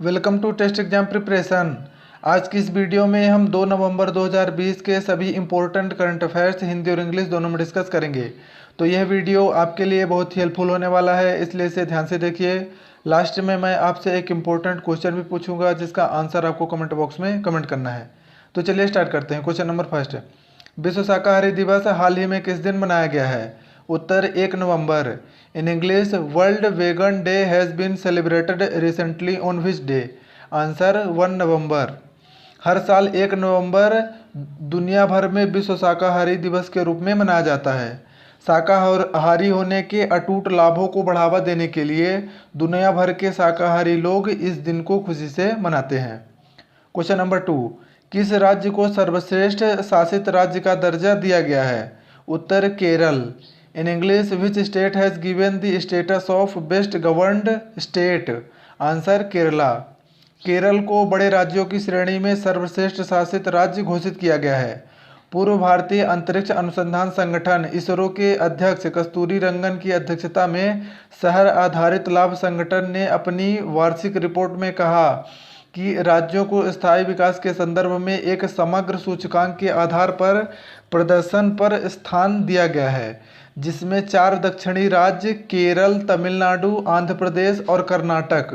Welcome to test exam preparation. आज की इस वीडियो में हम 2 नवंबर 2020 के सभी इंपॉर्टेंट करंट अफेयर्स हिंदी और इंग्लिश दोनों में डिस्कस करेंगे। तो यह वीडियो आपके लिए बहुत ही हेल्पफुल होने वाला है, इसलिए इसे ध्यान से देखिए। लास्ट में मैं आपसे एक इम्पोर्टेंट क्वेश्चन भी पूछूंगा जिसका आंसर आपको कमेंट बॉक्स में कमेंट करना है। तो चलिए स्टार्ट करते हैं। क्वेश्चन नंबर फर्स्ट, विश्व शाकाहारी दिवस हाल ही में किस दिन मनाया गया है? उत्तर 1 नवंबर। In English, world vegan day has been celebrated recently on which day? Answer 1 November. हर साल 1 नवंबर दुनिया भर में विश्व शाकाहारी दिवस के रूप में मनाया जाता है। शाकाहारी होने के अटूट लाभों को बढ़ावा देने के लिए दुनिया भर के शाकाहारी लोग इस दिन को खुशी से मनाते हैं। क्वेश्चन नंबर 2, किस राज्य को सर्वश्रेष्ठ शासित राज्य का दर्जा दिया गया है? उत्तर Kerala. In English, which state has given the status of best governed state? Answer Kerala. Kerala को बड़े राज्यों की श्रेणी में सर्वश्रेष्ठ शासित राज्य घोषित किया गया है। पूर्व भारतीय अंतरिक्ष अनुसंधान संगठन इसरो के अध्यक्ष कस्तूरी रंगन की अध्यक्षता में शहर आधारित लाभ संगठन ने अपनी वार्षिक रिपोर्ट में कहा कि राज्यों को स्थायी विकास के संदर्भ में एक समग्र सूचकांक के आधार पर प्रदर्शन पर स्थान दिया गया है, जिसमें 4 दक्षिणी राज्य केरल, तमिलनाडु, आंध्र प्रदेश और कर्नाटक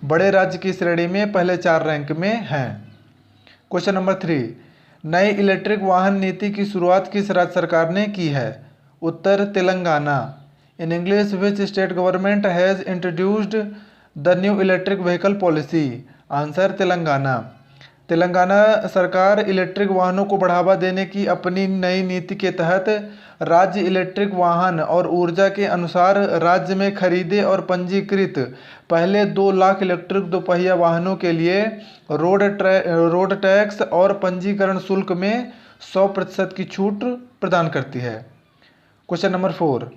बड़े राज्य की श्रेणी में पहले 4 रैंक में हैं। क्वेश्चन नंबर 3, नई इलेक्ट्रिक वाहन नीति की शुरुआत किस राज्य सरकार ने की है? उत्तर Telangana. In English, which state government has introduced the new electric vehicle policy? Answer Telangana. Telangana सरकार इलेक्ट्रिक वाहनों को बढ़ावा देने की अपनी नई नीति के तहत राज्य इलेक्ट्रिक वाहन और ऊर्जा के अनुसार राज्य में खरीदे और पंजीकृत पहले 2 लाख इलेक्ट्रिक दोपहिया वाहनों के लिए रोड टैक्स और पंजीकरण शुल्क में 100% की छूट प्रदान करती है। Question number 4,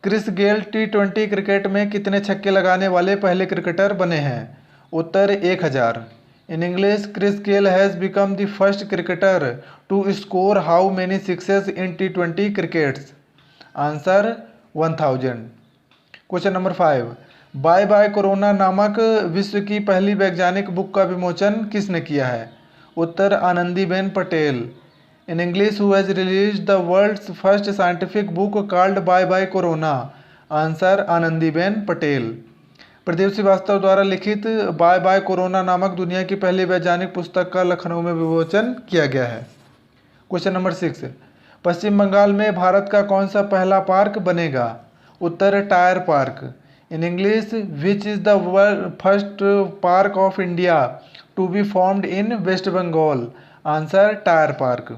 Chris Gayle T20 cricket में कितने छक्के लगाने वाले पहले क्रिकेटर बने हैं? उत्तर 1000। In English, Chris Gayle has become the first cricketer to score how many sixes in T20 crickets? Answer 1000। Question number 5, bye bye corona नामक विश्व की पहली वैज्ञानिक बुक का विमोचन किसने किया है? उत्तर Anandiben Patel. In English, who has release the world's first scientific book called by bye corona? Answer Anandiben Patel. Pradeep Srivastava द्वारा लिखित बाय बाय कोरोना नामक दुनिया की पहली वैज्ञानिक पुस्तक का लखनऊ में विमोचन किया गया है। क्वेश्चन नंबर 6, पश्चिम बंगाल में भारत का कौन सा पहला पार्क बनेगा? उत्तर tyre park. In English, which is the first park of India to be formed in West Bengal? Answer tyre park.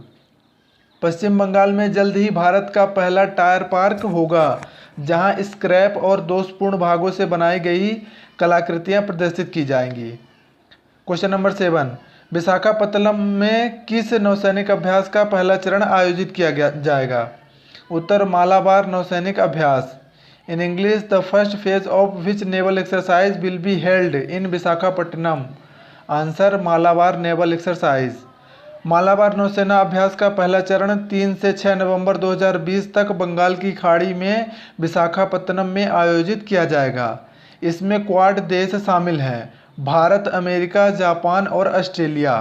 Paschim Bengal में जल्द ही भारत का पहला टायर पार्क होगा, जहां स्क्रैप और दोषपूर्ण भागों से बनाई गई कलाकृतियां प्रदर्शित की जाएंगी। क्वेश्चन नंबर 7, विशाखापत्तनम में किस नौसैनिक अभ्यास का पहला चरण आयोजित किया जाएगा? उत्तर मालाबार नौसैनिक अभ्यास। In English, the first phase of which naval exercise will be held in Visakhapatnam? Answer Malabar naval exercise. Malabar नौसेना अभ्यास का पहला चरण 3 से 6 नवंबर 2020 तक बंगाल की खाड़ी में विशाखापत्तनम में आयोजित किया जाएगा। इसमें क्वाड देश शामिल हैं, भारत, अमेरिका, जापान और ऑस्ट्रेलिया।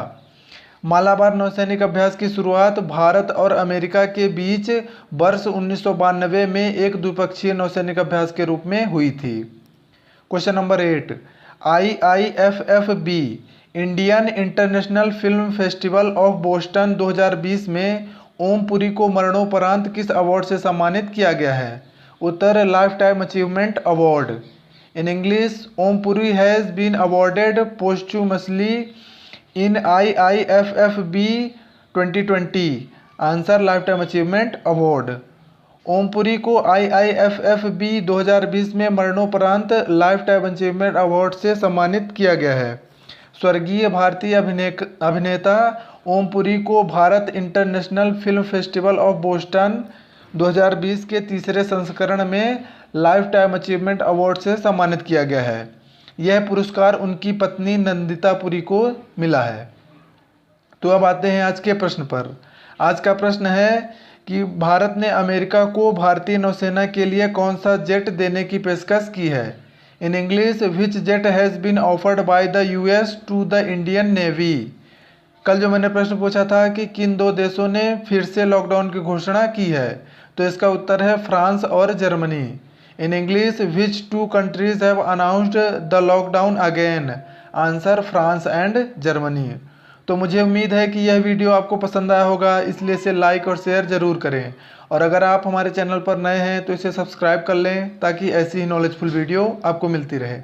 मालाबार नौसैनिक अभ्यास की शुरुआत भारत और अमेरिका के बीच वर्ष 1992 में एक द्विपक्षीय नौसैनिक अभ्यास के रूप में हुई थी। Question number 8, IIFFB Indian international film festival of Boston 2020 में ओम पुरी को मरणोपरांत किस अवार्ड से सम्मानित किया गया है? उत्तर lifetime achievement award. In English, Om Puri has been awarded posthumously in IIFFB 2020? Answer lifetime achievement award. Om Puri को IIFFB 2020 में मरणोपरांत लाइफ टाइम अचीवमेंट अवार्ड से सम्मानित किया गया है। स्वर्गीय भारतीय अभिनेता ओम पुरी को Bharat international film festival of Boston 2020 के तीसरे संस्करण में लाइफ टाइम अचीवमेंट अवार्ड से सम्मानित किया गया है। यह पुरस्कार उनकी पत्नी नंदिता पुरी को मिला है। तो अब आते हैं आज के प्रश्न पर। आज का प्रश्न है कि भारत ने अमेरिका को भारतीय नौसेना के लिए कौन सा जेट देने की पेशकश की है? In English which jet has been offered by the US to the Indian Navy. कल जो मैंने प्रश्न पूछा था कि किन दो देशों ने फिर से लॉकडाउन की घोषणा की है, तो इसका उत्तर है फ्रांस और Germany. In English which two countries have announced the lockdown again. Answer France and Germany. तो मुझे उम्मीद है कि यह वीडियो आपको पसंद आया होगा, इसलिए इसे लाइक और शेयर ज़रूर करें। और अगर आप हमारे चैनल पर नए हैं तो इसे सब्सक्राइब कर लें ताकि ऐसी ही नॉलेजफुल वीडियो आपको मिलती रहे।